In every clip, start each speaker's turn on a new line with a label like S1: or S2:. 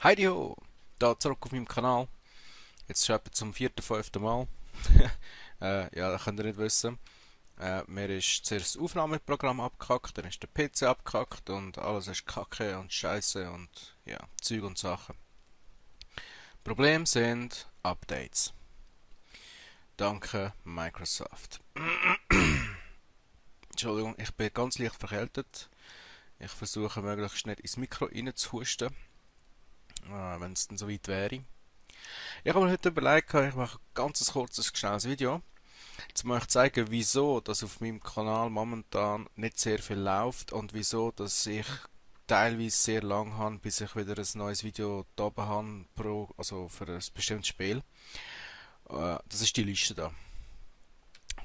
S1: Heidi ho! Da zurück auf meinem Kanal. Jetzt schon etwa zum vierten, fünften Mal. Ja, das könnt ihr nicht wissen. Mir ist zuerst das Aufnahmeprogramm abgekackt, dann ist der PC abgekackt und alles ist Kacke und Scheiße und ja, Zeug und Sachen. Problem sind Updates. Danke Microsoft. Entschuldigung, ich bin ganz leicht verkältet. Ich versuche möglichst nicht ins Mikro reinzuhusten, wenn es dann so weit wäre. Ich habe mir heute überlegt, ich mache ein ganz kurzes, schnelles Video. Jetzt möchte ich zeigen, wieso dass auf meinem Kanal momentan nicht sehr viel läuft und wieso dass ich teilweise sehr lang habe, bis ich wieder ein neues Video da oben habe, also für ein bestimmtes Spiel. Das ist die Liste da.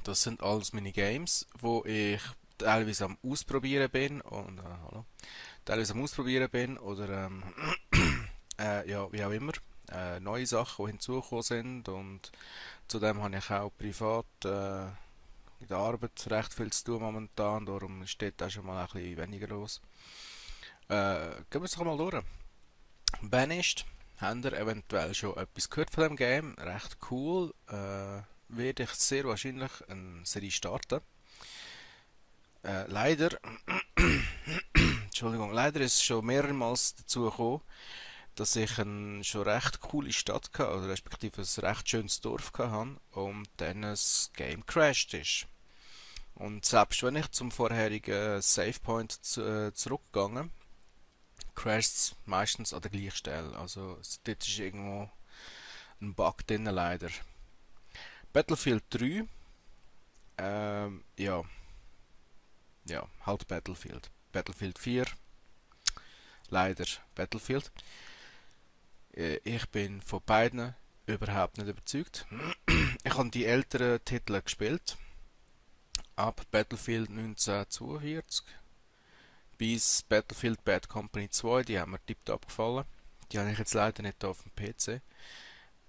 S1: Das sind alles meine Games, wo ich teilweise am Ausprobieren bin und hallo, teilweise am Ausprobieren bin oder ja, wie auch immer. Neue Sachen, die hinzugekommen sind und zudem habe ich auch privat in der Arbeit recht viel zu tun momentan, darum steht da schon mal ein bisschen weniger los. Gehen wir es doch mal durch. Banished, habt ihr eventuell schon etwas gehört von dem Game? Recht cool. Werde ich sehr wahrscheinlich eine Serie starten. Leider, Entschuldigung, leider ist es schon mehrmals dazu gekommen, dass ich eine schon recht coole Stadt hatte, oder respektive ein recht schönes Dorf hatte und dann das Game crashed ist. Und selbst wenn ich zum vorherigen Savepoint zurückgegangen, crasht es meistens an der gleichen Stelle. Also dort ist irgendwo ein Bug drin leider. Battlefield 3, ja, ja, halt Battlefield. Battlefield 4, leider Battlefield. Ich bin von beiden überhaupt nicht überzeugt. Ich habe die älteren Titel gespielt, ab Battlefield 1942 bis Battlefield Bad Company 2, die haben mir tiptop gefallen. Die habe ich jetzt leider nicht auf dem PC,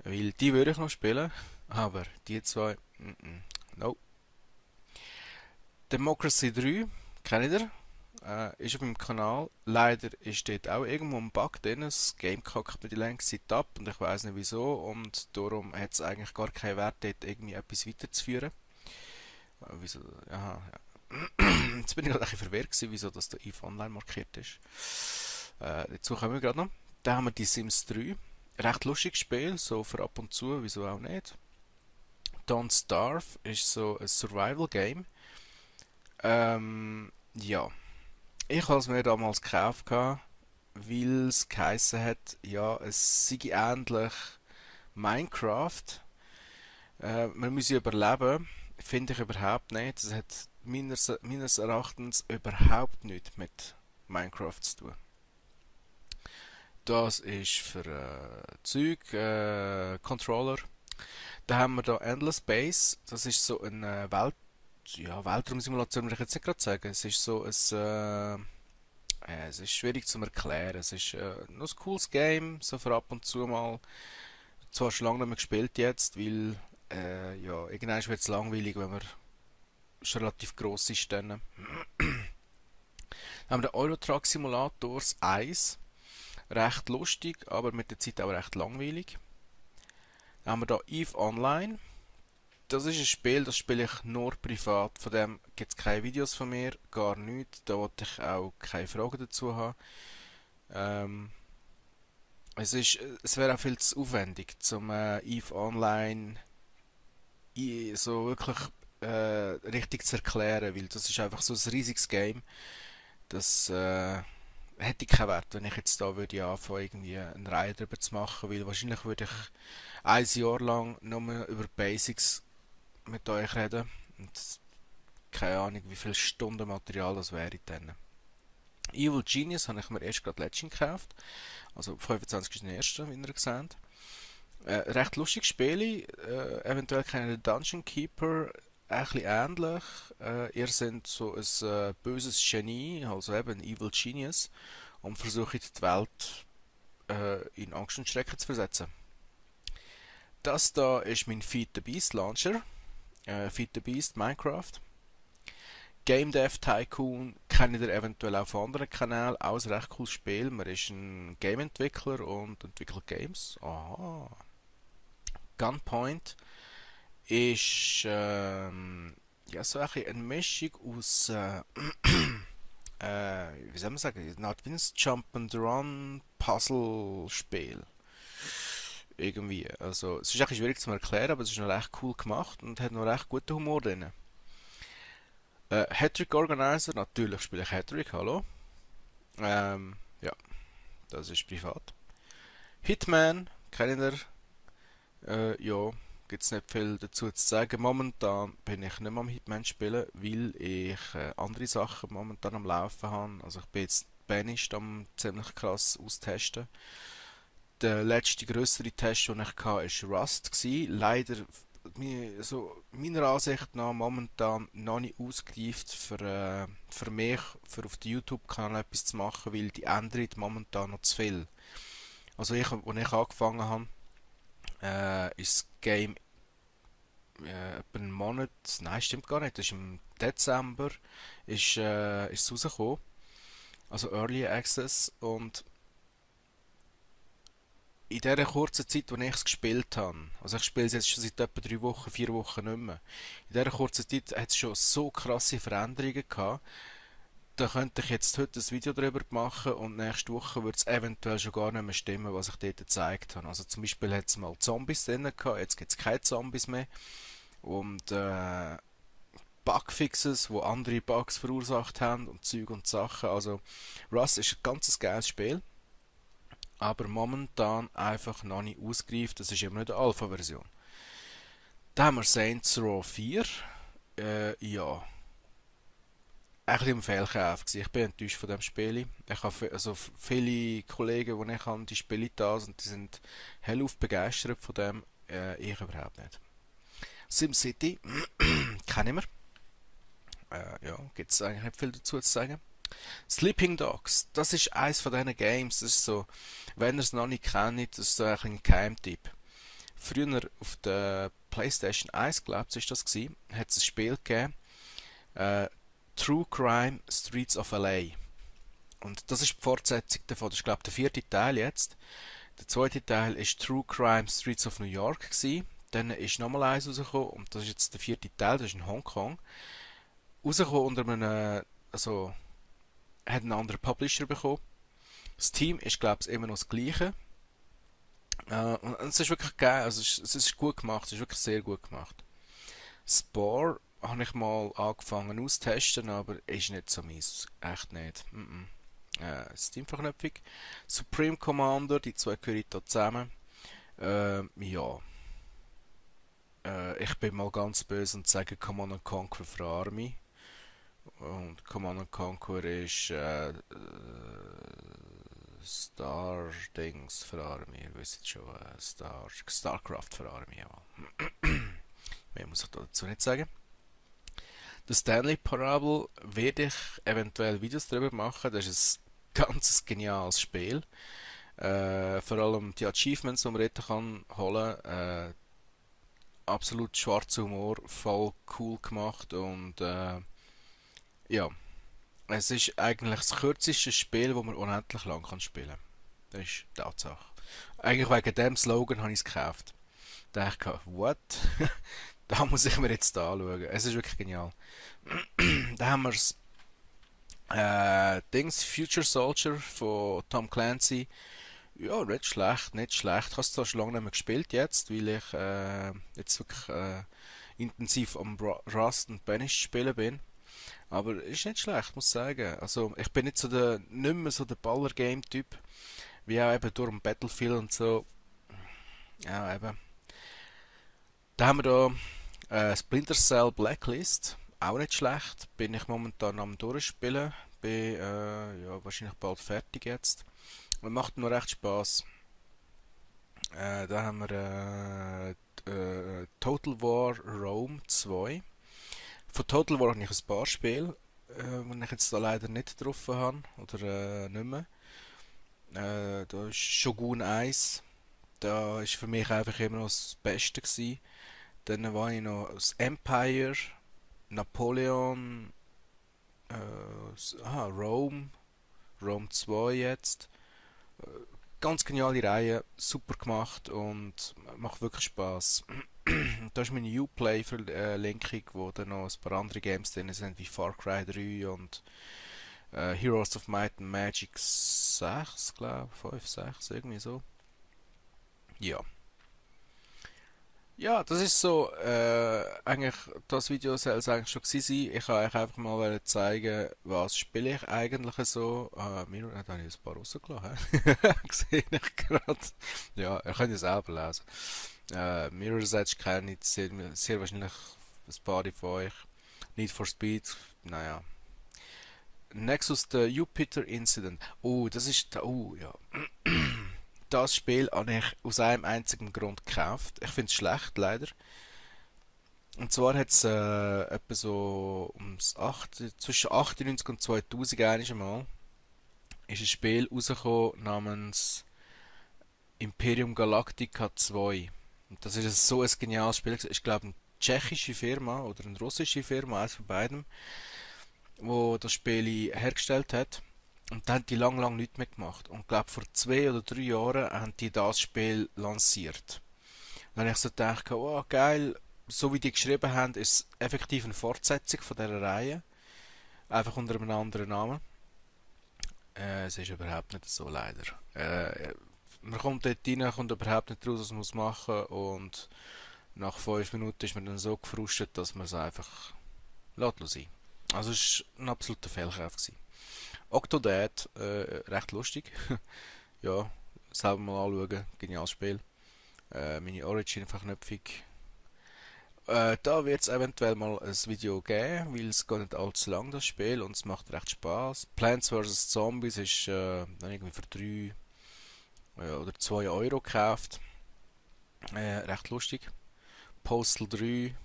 S1: weil die würde ich noch spielen, aber die zwei, no. Democracy 3, kennt ihr? Ist auf meinem Kanal. Leider ist dort auch irgendwo ein Bug drin. Das Game kackt mir die längste Zeit ab und ich weiß nicht wieso. Und darum hat es eigentlich gar keinen Wert, dort irgendwie etwas weiterzuführen. Wieso? Aha, ja. Jetzt bin ich gerade ein bisschen verwirrt gewesen, wieso das da EVE Online markiert ist. Dazu kommen wir gerade noch. Dann haben wir die Sims 3. Recht lustiges Spiel, so für ab und zu, wieso auch nicht. Don't Starve ist so ein Survival Game. Ja. Ich habe es mir damals gekauft, weil es geheissen hat, ja, es sei ähnlich Minecraft. Man muss überleben. Finde ich überhaupt nicht. Es hat meines Erachtens überhaupt nichts mit Minecraft zu tun. Das ist für Zeug, Controller. Da haben wir da Endless Space. Das ist so eine ja, Weltraumsimulation, würde ich jetzt nicht gerade sagen. Es ist so ein es ist schwierig zu erklären. Es ist noch ein cooles Game, so für ab und zu mal. Zwar schon lange nicht mehr gespielt jetzt, weil ja, irgendwann wird es langweilig, wenn man schon relativ gross ist. Dann haben wir den Euro Truck Simulators 1. Recht lustig, aber mit der Zeit auch recht langweilig. Dann haben wir da EVE Online. Das ist ein Spiel, das spiele ich nur privat. Von dem gibt es keine Videos von mir, gar nichts. Da wollte ich auch keine Fragen dazu haben. Ähm, es wäre auch viel zu aufwendig, zum EVE Online so wirklich richtig zu erklären, weil das ist einfach so ein riesiges Game. Das hätte ich keinen Wert, wenn ich jetzt da würde anfangen, irgendwie eine Reihe darüber zu machen, weil wahrscheinlich würde ich ein Jahr lang nur über Basics mit euch reden und keine Ahnung, wie viel Stunden Material das wäre dann. Evil Genius habe ich mir erst gerade letztens gekauft, also 25.01., wie ihr seht. Recht lustiges Spiel, eventuell kennt ihr Dungeon Keeper, ein bisschen ähnlich. Ihr seid so ein böses Genie, also eben ein Evil Genius, und versucht die Welt in Angst und Schrecken zu versetzen. Das da ist mein Feed the Beast Launcher, Feed the Beast Minecraft. Game Dev Tycoon kennt ihr eventuell auch von anderen Kanälen. Auch ein recht cooles Spiel. Man ist ein Game-Entwickler und entwickelt Games. Aha. Gunpoint ist ja, so eine Mischung aus wie soll man sagen, eine Art wie ein Jump-and-Run Puzzle-Spiel. Irgendwie. Also, es ist eigentlich schwierig zu erklären, aber es ist noch recht cool gemacht und hat noch recht guten Humor drin. Hattrick Organizer, natürlich spiele ich Hattrick, hallo. Ja, das ist privat. Hitman, kennt ihr? Ja, gibt es nicht viel dazu zu sagen. Momentan bin ich nicht mehr am Hitman spielen, weil ich andere Sachen momentan am Laufen habe. Also ich bin jetzt Banished am ziemlich krass austesten. Der letzte größere Test, den ich hatte, war Rust. Leider, so meiner Ansicht nach, momentan noch nicht ausgereift für mich, für auf dem YouTube-Kanal etwas zu machen, weil die ändern momentan noch zu viel. Also als ich angefangen habe, ist das Game etwa einen Monat, nein, stimmt gar nicht, das ist im Dezember ist es rausgekommen, also Early Access, und in dieser kurzen Zeit, in der ich es gespielt habe, also ich spiele es jetzt schon seit etwa 3 Wochen, 4 Wochen nicht mehr, in dieser kurzen Zeit hat es schon so krasse Veränderungen gehabt, da könnte ich jetzt heute ein Video darüber machen und nächste Woche würde es eventuell schon gar nicht mehr stimmen, was ich dort gezeigt habe. Also zum Beispiel hat es mal Zombies drin gehabt, jetzt gibt es keine Zombies mehr. Und Bugfixes, wo andere Bugs verursacht haben und Zeug und Sachen. Also Rust ist ein ganz geiles Spiel, aber momentan einfach noch nicht ausgereift. Das ist immer noch die Alpha-Version. Dann haben wir Saints Row 4. Ja, ein bisschen im Fehlkauf gewesen. Ich bin enttäuscht von dem Spiel. Ich habe also viele Kollegen, die ich habe, die spielen das und die sind hellauf begeistert von dem. Ich überhaupt nicht. SimCity kennen wir. Ja, gibt es eigentlich nicht viel dazu zu sagen. Sleeping Dogs, das ist eins von diesen Games. Das ist so, wenn ihr es noch nicht kennt, das ist so ein Geheimtipp. Früher auf der PlayStation 1, glaube ich, ist das gewesen, hat es ein Spiel gegeben, äh, True Crime Streets of LA. Und das ist die Fortsetzung davon. Das ist, glaube ich, der 4. Teil jetzt. Der 2. Teil ist True Crime Streets of New York gewesen. Dann ist nochmal eins rausgekommen und das ist jetzt der 4. Teil, das ist in Hongkong. Rausgekommen unter einem, also, hat einen anderen Publisher bekommen. Das Team ist, glaube ich, immer noch das gleiche. Und es ist wirklich geil, also es ist gut gemacht, es ist wirklich sehr gut gemacht. Spore habe ich mal angefangen auszutesten, aber ist nicht so meins. Echt nicht. Steam-Verknüpfung. Supreme Commander, die zwei gehören hier zusammen. Ja. Ich bin mal ganz böse und sage Command Conquer für Army. Und Command Conquer ist Star-Dings für Army. Ihr wisst schon, StarCraft für Army. Ja. Mehr muss ich dazu nicht sagen. Der Stanley Parable werde ich eventuell Videos darüber machen. Das ist ein ganz geniales Spiel. Vor allem die Achievements, die man dort kann holen kann. Absolut schwarzer Humor, voll cool gemacht und ja, es ist eigentlich das kürzeste Spiel, das man unendlich lang kann spielen kann. Das ist die Tatsache. Eigentlich wegen dem Slogan habe ich es gekauft. Da dachte ich, what? Da muss ich mir jetzt anschauen. Es ist wirklich genial. Da haben wir das Dings Future Soldier von Tom Clancy. Ja, nicht schlecht, nicht schlecht. Ich habe es zwar schon lange nicht mehr gespielt jetzt, weil ich jetzt wirklich intensiv am Rust und Banished spielen bin. Aber ist nicht schlecht, muss ich sagen. Also ich bin nicht nicht mehr so der Baller-Game-Typ, wie auch eben durch Battlefield und so. Ja, eben. Da haben wir da Splinter Cell Blacklist, auch nicht schlecht. Bin ich momentan am Durchspielen. Bin ja, wahrscheinlich bald fertig jetzt. Und macht mir recht Spaß. Da haben wir Total War Rome 2. Von Total War habe ich ein paar Spiele, die ich jetzt da leider nicht getroffen habe. Oder nicht mehr. Da ist Shogun 1. Da ist für mich einfach immer noch das Beste gewesen. Dann war ich noch das Empire, Napoleon, Rome, Rome 2 jetzt. Ganz geniale Reihe, super gemacht und macht wirklich Spaß. Da ist meine Uplay-Verlinkung, wo dann noch ein paar andere Games drin sind, wie Far Cry 3 und Heroes of Might and Magic 6, glaube ich, 5, 6, irgendwie so. Ja. Ja, das ist so, eigentlich, das Video soll es eigentlich schon gewesen sein. Ich wollte euch einfach mal zeigen, was spiele ich eigentlich so. Mirror, da habe ich ein paar rausgelassen, hä? Sehe ich gerade. Ja, ihr könnt es selber lesen. Mirror's Edge kenne ich sehr wahrscheinlich ein paar von euch. Need for Speed, naja. Nexus, the Jupiter Incident. Oh, das ist, ja. Das Spiel habe ich aus einem einzigen Grund gekauft. Ich finde es schlecht, leider. Und zwar hat es etwa so zwischen 98 und 2000 einmal ist ein Spiel rausgekommen namens Imperium Galactica 2. Und das ist so ein geniales Spiel. Ich glaube, eine tschechische Firma oder eine russische Firma, eines von beiden, wo das Spiel hergestellt hat. Und dann haben die lang nichts mehr gemacht. Und ich glaube, vor 2 oder 3 Jahren haben die das Spiel lanciert. Dann habe ich so gedacht, oh geil, so wie die geschrieben haben, ist es effektiv eine Fortsetzung von dieser Reihe. Einfach unter einem anderen Namen. Es ist überhaupt nicht so, leider. Man kommt dort rein, kommt überhaupt nicht raus, was man machen muss. Und nach 5 Minuten ist man dann so gefrustet, dass man es einfach lässt sein. Also es war ein absoluter Fehlkauf gewesen. Octodad, recht lustig. Ja, selber mal anschauen, geniales Spiel. Meine Origin-Verknüpfung. Da wird es eventuell mal ein Video geben, weil es gar nicht allzu lang das Spiel und es macht recht Spaß. Plants vs Zombies ist dann irgendwie für 3 oder 2 Euro gekauft. Recht lustig. Postal 3,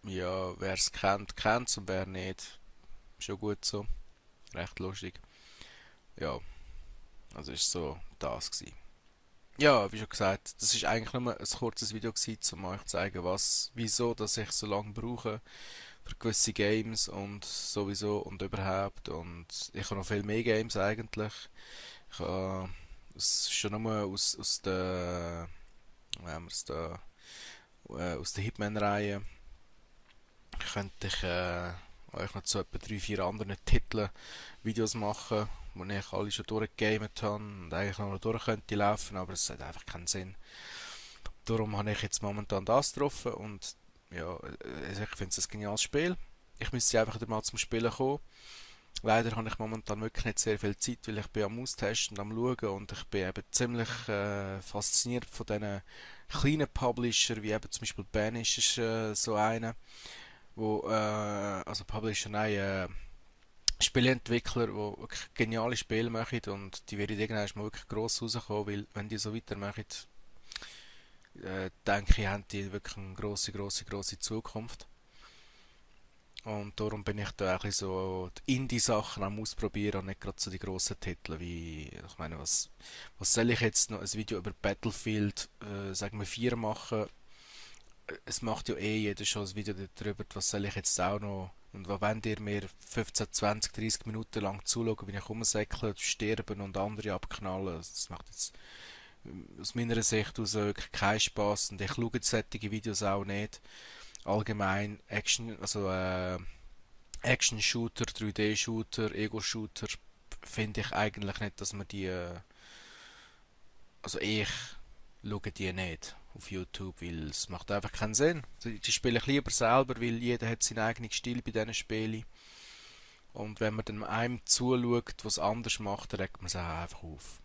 S1: ja, wer es kennt, kennt es und wer nicht, schon gut so. Recht lustig. Ja, also ist so das gewesen. Ja, wie schon gesagt, das ist eigentlich nur ein kurzes Video gewesen, um euch zu zeigen, wieso, dass ich so lange brauche für gewisse Games und sowieso und überhaupt. Und ich habe noch viel mehr Games eigentlich. Ich habe schon nur aus der, wie haben wir es da, aus der Hitman-Reihe könnte ich euch noch zu etwa 3, 4 anderen Titeln Videos machen, wo ich alle schon durchgegamet habe und eigentlich noch durch könnte laufen, aber es hat einfach keinen Sinn. Darum habe ich jetzt momentan das getroffen und ja, ich finde es ein geniales Spiel. Ich müsste einfach mal zum Spielen kommen. Leider habe ich momentan wirklich nicht sehr viel Zeit, weil ich bin am Austesten und am Schauen und ich bin eben ziemlich fasziniert von diesen kleinen Publisher, wie eben zum Beispiel Banish ist so einer, wo, also Publisher, nein, Spieleentwickler, die wirklich geniale Spiele machen und die werden irgendwann mal wirklich gross rauskommen, weil wenn die so weitermachen, denke ich, haben die wirklich eine grosse Zukunft. Und darum bin ich da auch so die Indie-Sachen am Ausprobieren und nicht gerade so die grossen Titel wie, ich meine, was soll ich jetzt noch ein Video über Battlefield, sagen wir 4 machen? Es macht ja eh jeder schon ein Video darüber, was soll ich jetzt auch noch, und was wollt ihr mir 15, 20, 30 Minuten lang zuschauen, wie ich rumsäckle, sterben und andere abknallen? Das macht jetzt aus meiner Sicht aus wirklich keinen Spass und ich schaue solche Videos auch nicht. Allgemein Action, also Action-Shooter, 3D-Shooter, Ego-Shooter finde ich eigentlich nicht, dass man die, also ich schaue die nicht auf YouTube, weil es macht einfach keinen Sinn. Die spiele ich lieber selber, weil jeder hat seinen eigenen Stil bei diesen Spielen. Und wenn man dann einem zuschaut, was anders macht, dann regt man sich auch einfach auf.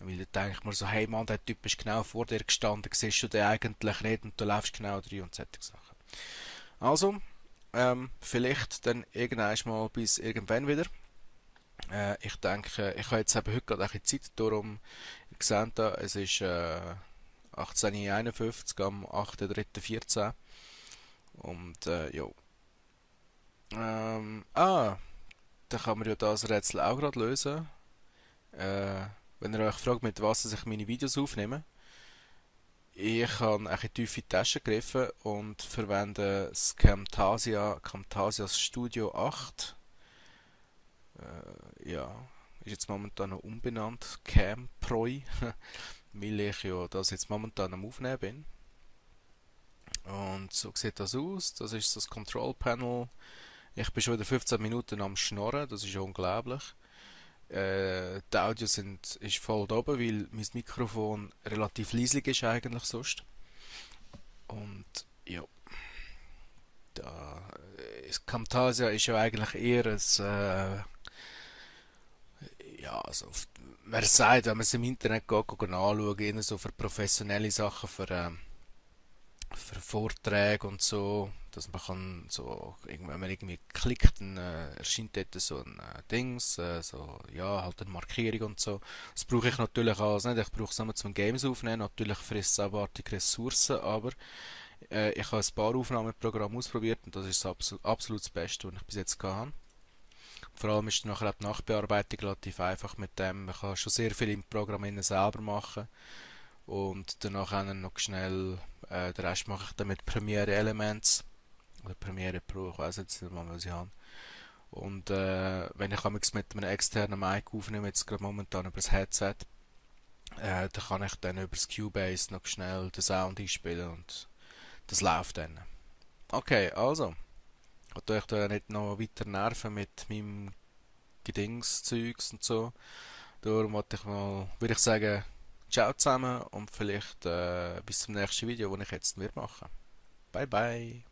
S1: Weil dann denkt man so, hey Mann, der Typ ist genau vor dir gestanden, siehst du den eigentlich nicht und du läufst genau rein und solche Sachen. Also, vielleicht dann irgendwann mal bis irgendwann wieder. Ich denke, ich habe jetzt eben heute gerade ein bisschen Zeit, darum, ihr seht da, es ist 18.51 am 8.3.14 und ja. Dann kann man ja das Rätsel auch gerade lösen. Wenn ihr euch fragt, mit was ich meine Videos aufnehme, ich habe eine tiefe Tasche gegriffen und verwende das Camtasia Studio 8 Ja, ist jetzt momentan noch umbenannt, Camproi, weil ich ja das jetzt momentan am Aufnehmen bin. Und so sieht das aus. Das ist das Control Panel. Ich bin schon wieder 15 Minuten am Schnorren, das ist unglaublich. Die Audios ist voll da oben, weil mein Mikrofon relativ leislich ist eigentlich sonst. Und ja, das Camtasia ist ja eigentlich eher ein, ja, also man sagt, wenn man es im Internet anschaut, eher so für professionelle Sachen, für Vorträge und so, dass man kann so, wenn man irgendwie klickt, dann erscheint dort so ein Dings, so, ja, halt eine Markierung und so. Das brauche ich natürlich alles nicht, ich brauche es nur zum Games aufnehmen, natürlich frisst es abartige Ressourcen, aber ich habe ein paar Aufnahmeprogramme ausprobiert und das ist das absolut das Beste, was ich bis jetzt gehabt habe. Vor allem ist nachher auch die Nachbearbeitung relativ einfach mit dem, man kann schon sehr viel im Programm innen selber machen und danach dann noch schnell, den Rest mache ich dann mit Premiere Elements oder Premiere Pro, ich weiß jetzt nicht mal, was ich habe. Und wenn ich mit einem externen Mic aufnehme, jetzt gerade momentan über das Headset, dann kann ich dann über das Cubase noch schnell den Sound einspielen und das läuft dann. Okay, also, ich will euch da nicht noch weiter nerven mit meinem Gedingszeugs und so. Darum würde ich sagen, ciao zusammen und vielleicht bis zum nächsten Video, das ich jetzt machen werde. Bye bye.